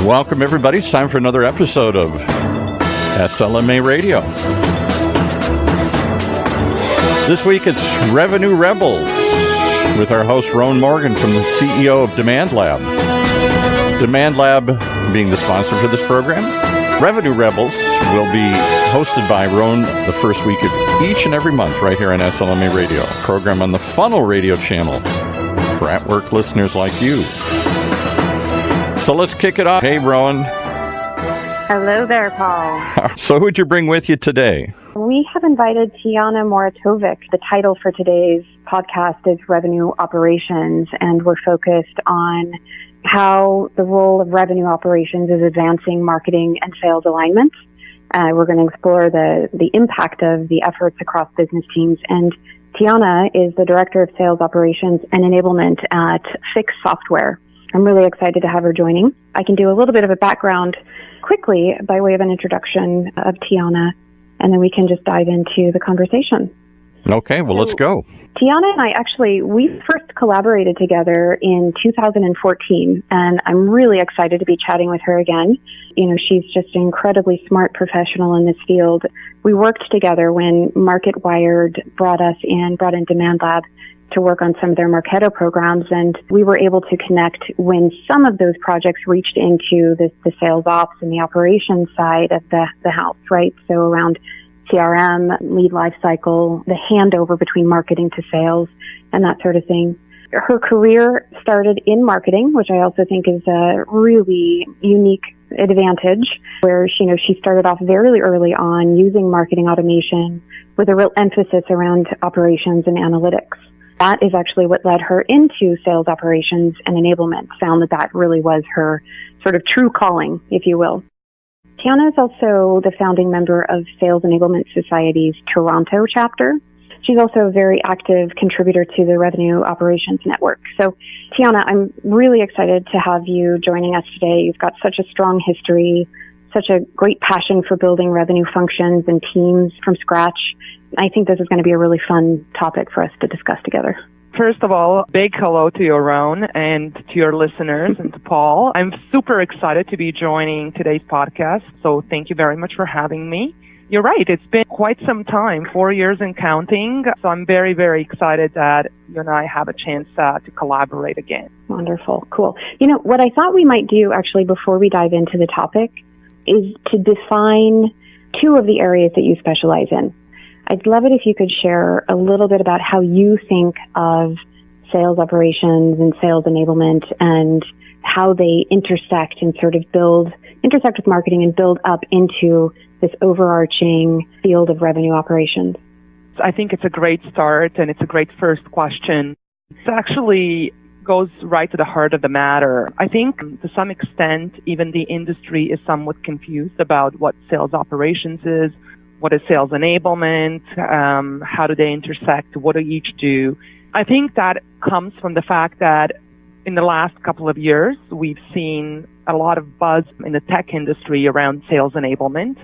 Welcome, everybody. It's time for another episode of SLMA Radio. This week it's Revenue Rebels with our host, Rhoan Morgan, from the CEO of DemandLab. DemandLab being the sponsor for this program. Revenue Rebels will be hosted by Rhoan the first week of each and every month right here on SLMA Radio, a program on the Funnel Radio channel for at-work listeners like you. So let's kick it off. Hey, Rhoan. Hello there, Paul. So who'd you bring with you today? We have invited Tijana Muratovic. The title for today's podcast is Revenue Operations, and we're focused on how the role of revenue operations is advancing marketing and sales alignment. We're going to explore the impact of the efforts across business teams. And Tijana is the Director of Sales Operations and Enablement at Fiix Software. I'm really excited to have her joining. I can do a little bit of a background quickly by way of an introduction of Tijana, and then we can just dive into the conversation. Okay, well, let's go. Tijana and I we first collaborated together in 2014, and I'm really excited to be chatting with her again. You know, she's just an incredibly smart professional in this field. We worked together when MarketWired brought in DemandLab to work on some of their Marketo programs, and we were able to connect when some of those projects reached into the sales ops and the operations side of the house, right? So around CRM, lead lifecycle, the handover between marketing to sales, and that sort of thing. Her career started in marketing, which I also think is a really unique advantage, where she started off very early on using marketing automation with a real emphasis around operations and analytics. That is actually what led her into sales operations and enablement, found that really was her sort of true calling, if you will. Tijana is also the founding member of Sales Enablement Society's Toronto chapter. She's also a very active contributor to the Revenue Operations Network. So, Tijana, I'm really excited to have you joining us today. You've got such a strong history, such a great passion for building revenue functions and teams from scratch. I think this is going to be a really fun topic for us to discuss together. First of all, big hello to you, Rhoan, and to your listeners, and to Paul. I'm super excited to be joining today's podcast, so thank you very much for having me. You're right, it's been quite some time, 4 years and counting, so I'm very, very excited that you and I have a chance to collaborate again. Wonderful, cool. You know, what I thought we might do, actually, before we dive into the topic, is to define two of the areas that you specialize in. I'd love it if you could share a little bit about how you think of sales operations and sales enablement and how they intersect and sort of intersect with marketing and build up into this overarching field of revenue operations. I think it's a great start and it's a great first question. It actually goes right to the heart of the matter. I think to some extent, even the industry is somewhat confused about what sales operations is. What is sales enablement? How do they intersect? What do each do? I think that comes from the fact that in the last couple of years, we've seen a lot of buzz in the tech industry around sales enablement.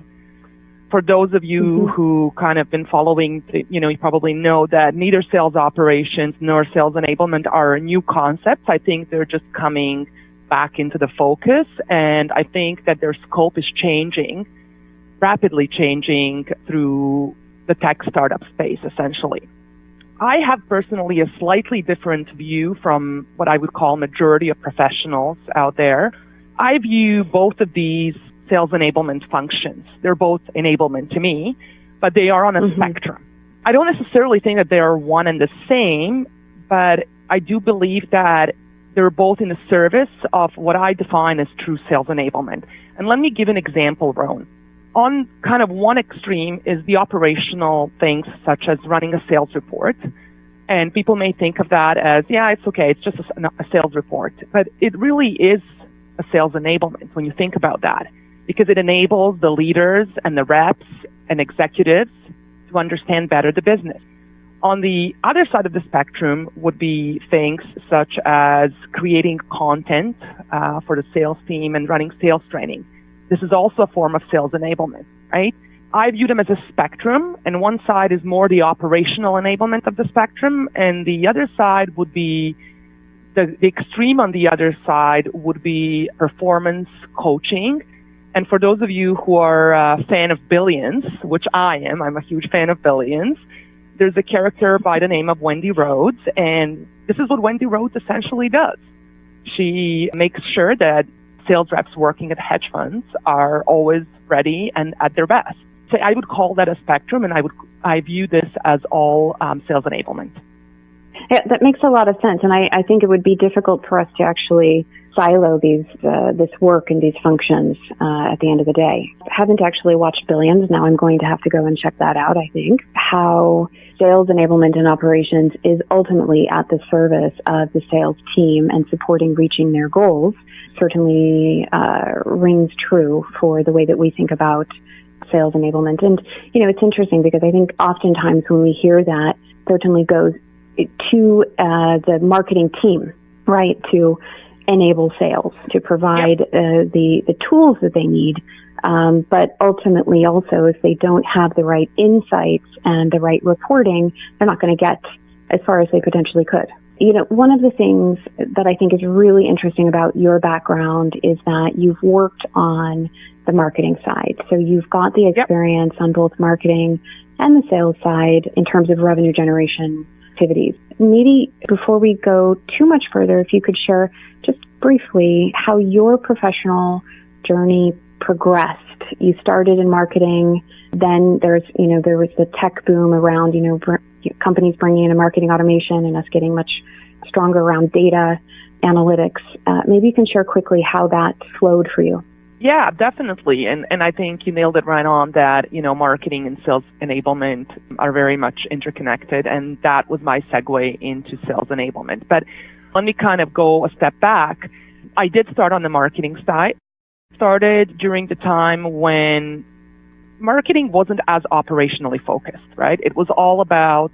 For those of you who kind of been following, you probably know that neither sales operations nor sales enablement are new concepts. I think they're just coming back into the focus, and I think that their scope is changing. Rapidly changing through the tech startup space, essentially. I have personally a slightly different view from what I would call majority of professionals out there. I view both of these sales enablement functions. They're both enablement to me, but they are on a spectrum. I don't necessarily think that they are one and the same, but I do believe that they're both in the service of what I define as true sales enablement. And let me give an example, Rhoan. On kind of one extreme is the operational things such as running a sales report. And people may think of that as, yeah, it's okay, it's just a sales report. But it really is a sales enablement when you think about that, because it enables the leaders and the reps and executives to understand better the business. On the other side of the spectrum would be things such as creating content for the sales team and running sales training. This is also a form of sales enablement, right? I view them as a spectrum, and one side is more the operational enablement of the spectrum, and the other side would be The extreme on the other side would be performance coaching. And for those of you who are a fan of Billions, which I'm a huge fan of Billions, there's a character by the name of Wendy Rhodes, and this is what Wendy Rhodes essentially does. She makes sure that sales reps working at hedge funds are always ready and at their best. So I would call that a spectrum, and I view this as all sales enablement. Yeah, that makes a lot of sense, and I think it would be difficult for us to actually silo this work and these functions at the end of the day. I haven't actually watched Billions. Now I'm going to have to go and check that out, I think. How sales enablement and operations is ultimately at the service of the sales team and supporting reaching their goals certainly rings true for the way that we think about sales enablement. And, it's interesting because I think oftentimes when we hear that, certainly goes to the marketing team, right, to enable sales, to provide the tools that they need. But ultimately also, if they don't have the right insights and the right reporting, they're not going to get as far as they potentially could. One of the things that I think is really interesting about your background is that you've worked on the marketing side. So you've got the experience on both marketing and the sales side in terms of revenue generation activities. Maybe before we go too much further, if you could share just briefly how your professional journey progressed. You started in marketing, then there was the tech boom around, companies bringing in a marketing automation and us getting much stronger around data analytics. Maybe you can share quickly how that flowed for you. Yeah, definitely. And I think you nailed it right on that, marketing and sales enablement are very much interconnected. And that was my segue into sales enablement. But let me kind of go a step back. I did start on the marketing side. Started during the time when marketing wasn't as operationally focused, right? It was all about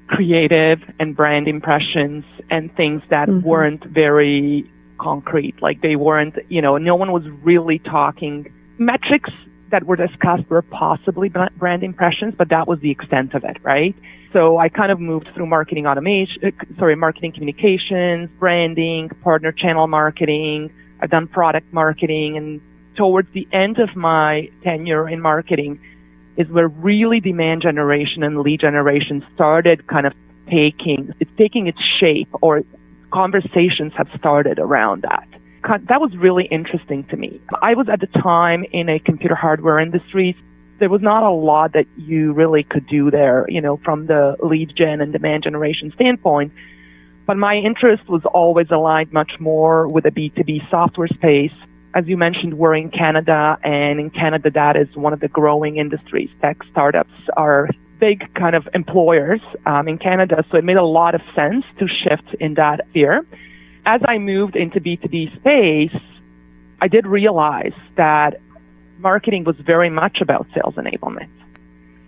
creative and brand impressions and things that weren't very concrete. Like they weren't, no one was really talking. Metrics that were discussed were possibly brand impressions, but that was the extent of it, right? So I kind of moved through marketing communications, branding, partner channel marketing. I've done product marketing, and towards the end of my tenure in marketing is where really demand generation and lead generation started kind of taking its shape, or conversations have started around that. That was really interesting to me. I was at the time in a computer hardware industry. There was not a lot that you really could do there, from the lead gen and demand generation standpoint. But my interest was always aligned much more with the B2B software space. As you mentioned, we're in Canada, and in Canada, that is one of the growing industries. Tech startups are big kind of employers in Canada, so it made a lot of sense to shift in that sphere. As I moved into B2B space, I did realize that marketing was very much about sales enablement.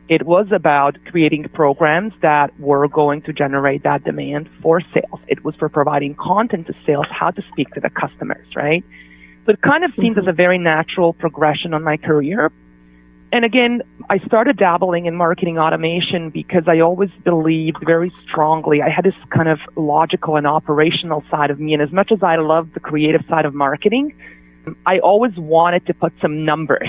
It was about creating programs that were going to generate that demand for sales. It was for providing content to sales, how to speak to the customers, right? So it kind of seemed as a very natural progression on my career. And again, I started dabbling in marketing automation because I always believed very strongly. I had this kind of logical and operational side of me. And as much as I love the creative side of marketing, I always wanted to put some numbers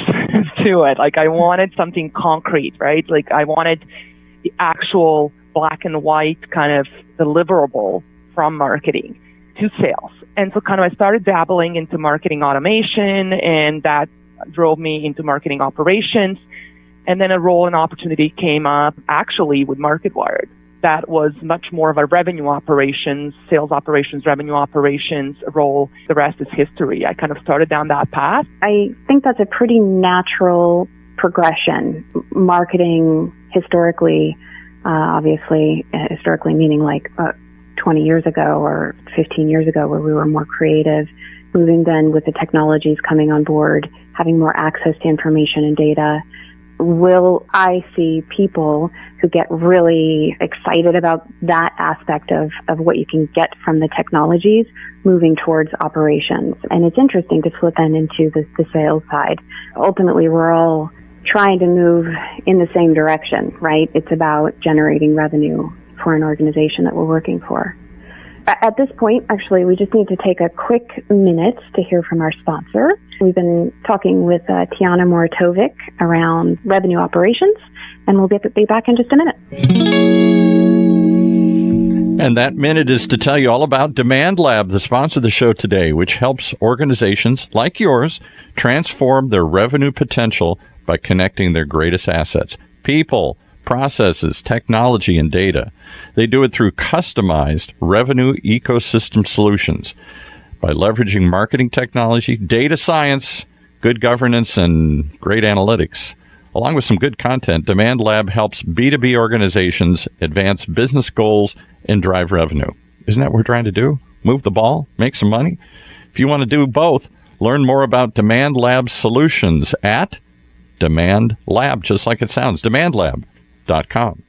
to it. Like I wanted something concrete, right? Like I wanted the actual black and white kind of deliverable from marketing to sales. And so kind of I started dabbling into marketing automation, and that drove me into marketing operations. And then a role and opportunity came up actually with MarketWired. That was much more of a revenue operations, sales operations, revenue operations role. The rest is history. I kind of started down that path. I think that's a pretty natural progression. Marketing historically, obviously, historically meaning like 20 years ago or 15 years ago, where we were more creative, moving then with the technologies coming on board, having more access to information and data. Will I see people who get really excited about that aspect of what you can get from the technologies moving towards operations? And it's interesting to flip then into the sales side. Ultimately, we're all trying to move in the same direction, right? It's about generating revenue for an organization that we're working for. At this point, actually, we just need to take a quick minute to hear from our sponsor. We've been talking with Tijana Muratovic around revenue operations, and we'll be back in just a minute. And that minute is to tell you all about DemandLab, the sponsor of the show today, which helps organizations like yours transform their revenue potential by connecting their greatest assets, people, processes, technology, and data. They do it through customized revenue ecosystem solutions by leveraging marketing technology, data science, good governance, and great analytics. Along with some good content, DemandLab helps B2B organizations advance business goals and drive revenue. Isn't that what we're trying to do? Move the ball, make some money? If you want to do both, learn more about DemandLab solutions at DemandLab, just like it sounds, DemandLab.com.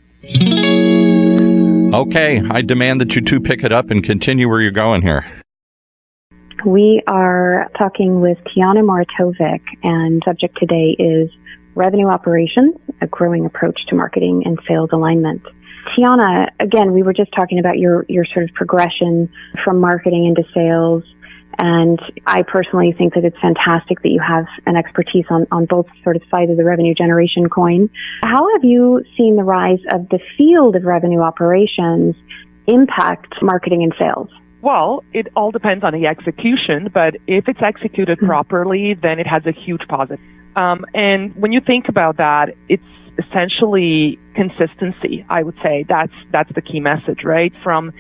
Okay, I demand that you two pick it up and continue where you're going here. We are talking with Tijana Muratovic, and subject today is revenue operations, a growing approach to marketing and sales alignment. Tijana, again, we were just talking about your sort of progression from marketing into sales, and I personally think that it's fantastic that you have an expertise on both sort of sides of the revenue generation coin. How have you seen the rise of the field of revenue operations impact marketing and sales? Well, it all depends on the execution, but if it's executed properly, then it has a huge positive. And when you think about that, it's essentially consistency, I would say. That's the key message, right? From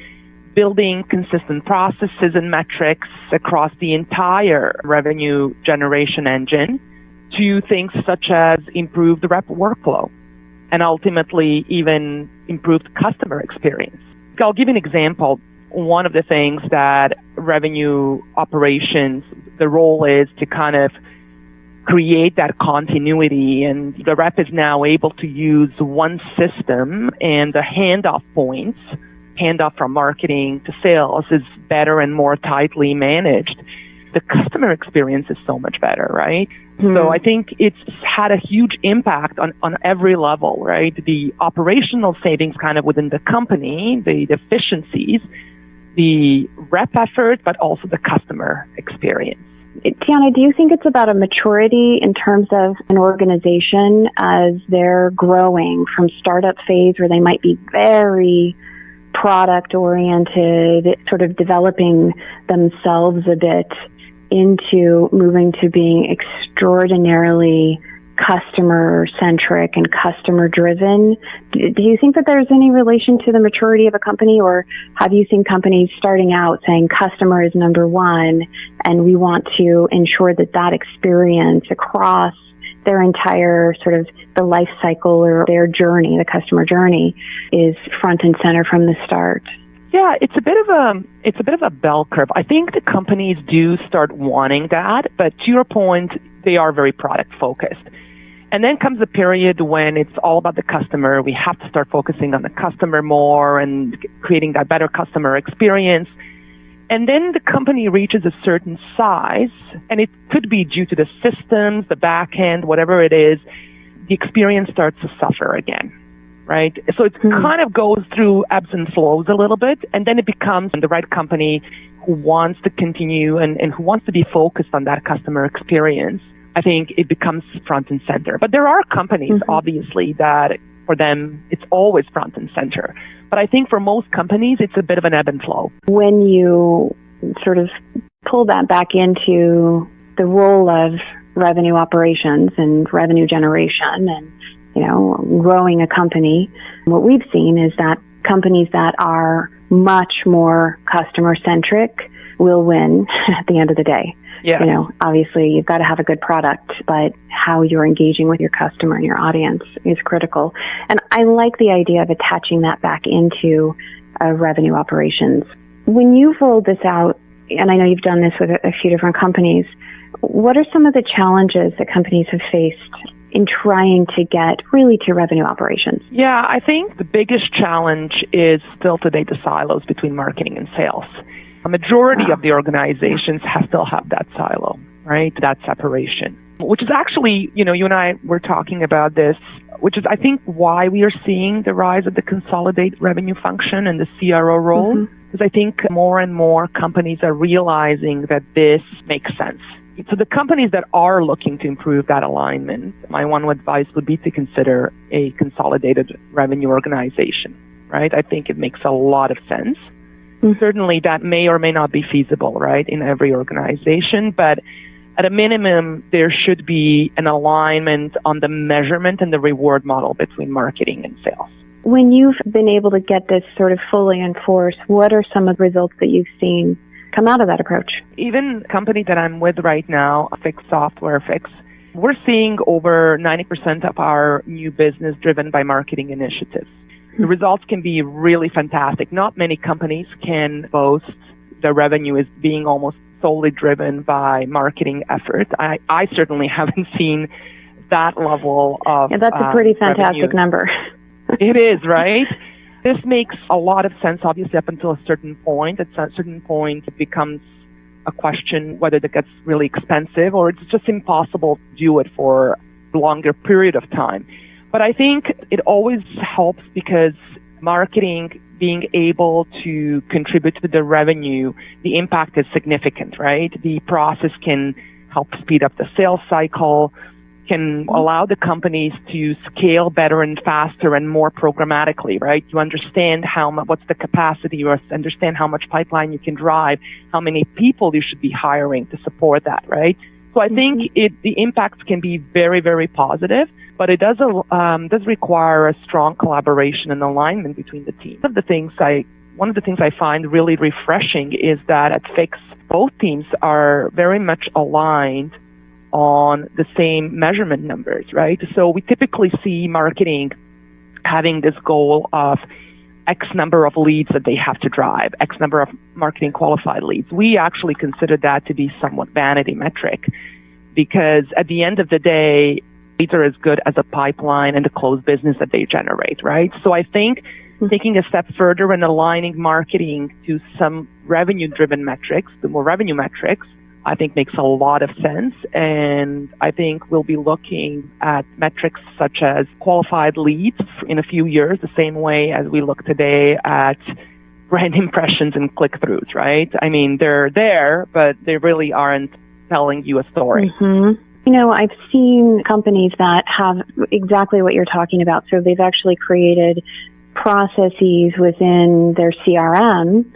building consistent processes and metrics across the entire revenue generation engine to things such as improve the rep workflow and ultimately even improved customer experience. I'll give you an example. One of the things that revenue operations, the role is to kind of create that continuity, and the rep is now able to use one system, and the handoff from marketing to sales is better and more tightly managed. The customer experience is so much better, right? So I think it's had a huge impact on every level, right? The operational savings kind of within the company, the efficiencies, the rep effort, but also the customer experience. Tijana, do you think it's about a maturity in terms of an organization as they're growing from startup phase where they might be very product-oriented, sort of developing themselves a bit into moving to being extraordinarily customer-centric and customer-driven? Do you think that there's any relation to the maturity of a company, or have you seen companies starting out saying customer is number one and we want to ensure that experience across their entire sort of the life cycle or their journey, the customer journey, is front and center from the start? Yeah, it's a bit of a bell curve. I think the companies do start wanting that, but to your point, they are very product focused. And then comes a period when it's all about the customer. We have to start focusing on the customer more and creating that better customer experience. And then the company reaches a certain size, and it could be due to the systems, the back end, whatever it is, the experience starts to suffer again, right? So it kind of goes through ebbs and flows a little bit, and then it becomes the right company who wants to continue and who wants to be focused on that customer experience. I think it becomes front and center. But there are companies, obviously, that for them, it's always front and center. But I think for most companies, it's a bit of an ebb and flow. When you sort of pull that back into the role of revenue operations and revenue generation and, growing a company, what we've seen is that companies that are much more customer-centric will win at the end of the day. Yeah. Obviously you've got to have a good product, but how you're engaging with your customer and your audience is critical. And I like the idea of attaching that back into revenue operations. When you've rolled this out, and I know you've done this with a few different companies, what are some of the challenges that companies have faced in trying to get really to revenue operations? Yeah, I think the biggest challenge is still today the silos between marketing and sales. A majority of the organizations still have that silo, right? That separation, which is actually, you and I were talking about this, which is, I think, why we are seeing the rise of the consolidate revenue function and the CRO role. because I think more and more companies are realizing that this makes sense. So the companies that are looking to improve that alignment, my one advice would be to consider a consolidated revenue organization, right? I think it makes a lot of sense. Certainly that may or may not be feasible, right, in every organization, but at a minimum, there should be an alignment on the measurement and the reward model between marketing and sales. When you've been able to get this sort of fully enforced, what are some of the results that you've seen come out of that approach? Even the company that I'm with right now, Fiix Software, we're seeing over 90% of our new business driven by marketing initiatives. The results can be really fantastic. Not many companies can boast their revenue is being almost solely driven by marketing efforts. I certainly haven't seen that level of that's a pretty fantastic revenue. Number. It is, right? This makes a lot of sense, obviously, up until a certain point. At a certain point, it becomes a question whether that gets really expensive or it's just impossible to do it for a longer period of time. But I think it always helps because marketing being able to contribute to the revenue, the impact is significant, right? The process can help speed up the sales cycle, can allow the companies to scale better and faster and more programmatically, right? You understand what's the capacity, you understand how much pipeline you can drive, how many people you should be hiring to support that, right? So I think the impacts can be very, very positive, but it does require a strong collaboration and alignment between the teams. One of the things I find really refreshing is that at Fiix, both teams are very much aligned on the same measurement numbers, right? So we typically see marketing having this goal of X number of leads that they have to drive, X number of marketing qualified leads. We actually consider that to be somewhat vanity metric because at the end of the day, leads are as good as a pipeline and the closed business that they generate, right? So I think taking a step further and aligning marketing to some revenue-driven metrics, the more revenue metrics, I think makes a lot of sense. And I think we'll be looking at metrics such as qualified leads in a few years, the same way as we look today at brand impressions and click-throughs, right? I mean, they're there, but they really aren't telling you a story. Mm-hmm. You know, I've seen companies that have exactly what you're talking about. So they've actually created processes within their CRM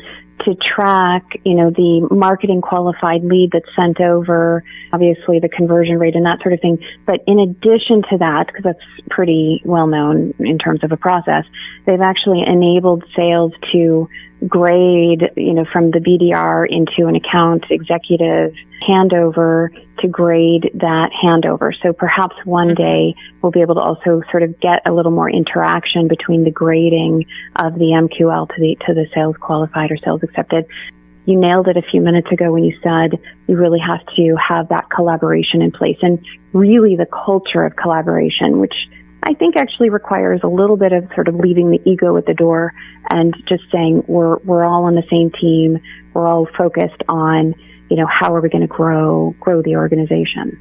to track, the marketing qualified lead that's sent over, obviously the conversion rate and that sort of thing. But in addition to that, because that's pretty well known in terms of a process, they've actually enabled sales to grade, from the BDR into an account executive handover to grade that handover. So perhaps one day we'll be able to also sort of get a little more interaction between the grading of the MQL to the sales qualified or sales accepted. You nailed it a few minutes ago when you said you really have to have that collaboration in place and really the culture of collaboration, which I think actually requires a little bit of sort of leaving the ego at the door and just saying we're all on the same team. We're all focused on, how are we going to grow the organization?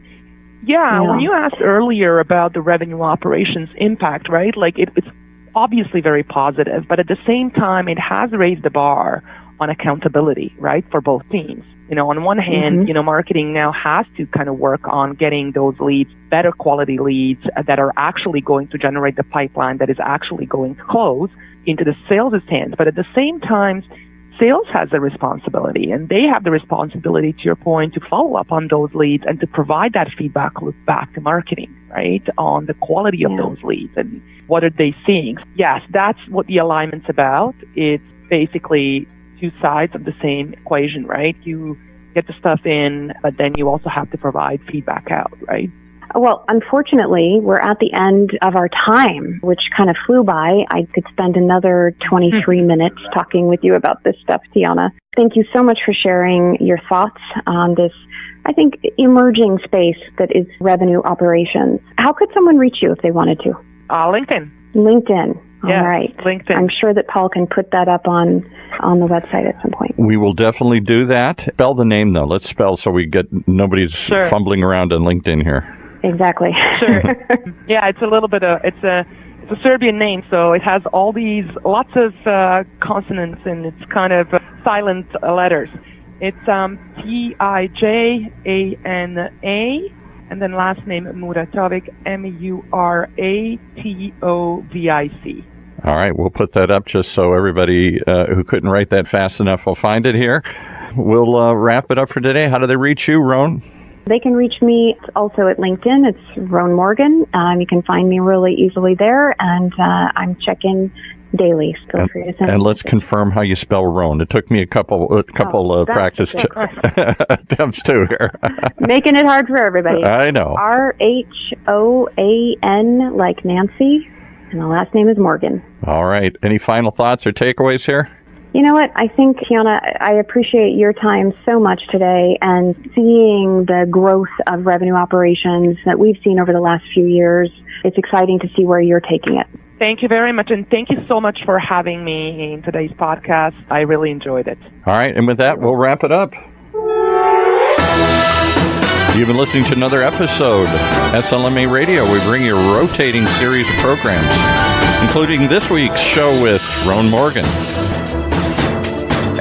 Yeah, when you asked earlier about the revenue operations impact, right? Like it's obviously very positive, but at the same time, it has raised the bar on accountability, right, for both teams. On one hand, marketing now has to kind of work on getting those leads, better quality leads that are actually going to generate the pipeline that is actually going to close into the sales' hands. But at the same time, sales has a responsibility, and they have the responsibility, to your point, to follow up on those leads and to provide that feedback loop back to marketing, right, on the quality of those leads and what are they seeing. Yes, that's what the alignment's about. It's basically two sides of the same equation, right? You get the stuff in, but then you also have to provide feedback out, right? Well, unfortunately, we're at the end of our time, which kind of flew by. I could spend another 23 minutes talking with you about this stuff, Tijana. Thank you so much for sharing your thoughts on this, I think, emerging space that is revenue operations. How could someone reach you if they wanted to? LinkedIn. LinkedIn. All right. LinkedIn. I'm sure that Paul can put that up on the website at some point. We will definitely do that. Spell the name, though. Let's spell so we get nobody's fumbling around on LinkedIn here. Exactly. Sure. Yeah, it's a little bit it's It's a Serbian name, so it has all these lots of consonants and it's kind of silent letters. It's Tijana, and then last name Muratovic, Muratovic. All right, we'll put that up just so everybody who couldn't write that fast enough will find it here. We'll wrap it up for today. How do they reach you, Rhoan? They can reach me also at LinkedIn. It's Rhoan Morgan. You can find me really easily there, and I'm checking daily. Feel free to send and me let's confirm how you spell Rhoan. It took me a couple practice attempts too here. Making it hard for everybody. I know. Rhoan, like Nancy, and the last name is Morgan. All right. Any final thoughts or takeaways here? You know what? I think, Tijana, I appreciate your time so much today and seeing the growth of revenue operations that we've seen over the last few years. It's exciting to see where you're taking it. Thank you very much, and thank you so much for having me in today's podcast. I really enjoyed it. All right, and with that, we'll wrap it up. You've been listening to another episode of SLMA Radio. We bring you a rotating series of programs, including this week's show with Rhoan Morgan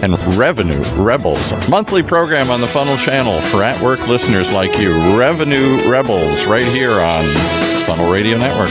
and Revenue Rebels, a monthly program on the Funnel Channel for at-work listeners like you. Revenue Rebels, right here on Funnel Radio Network.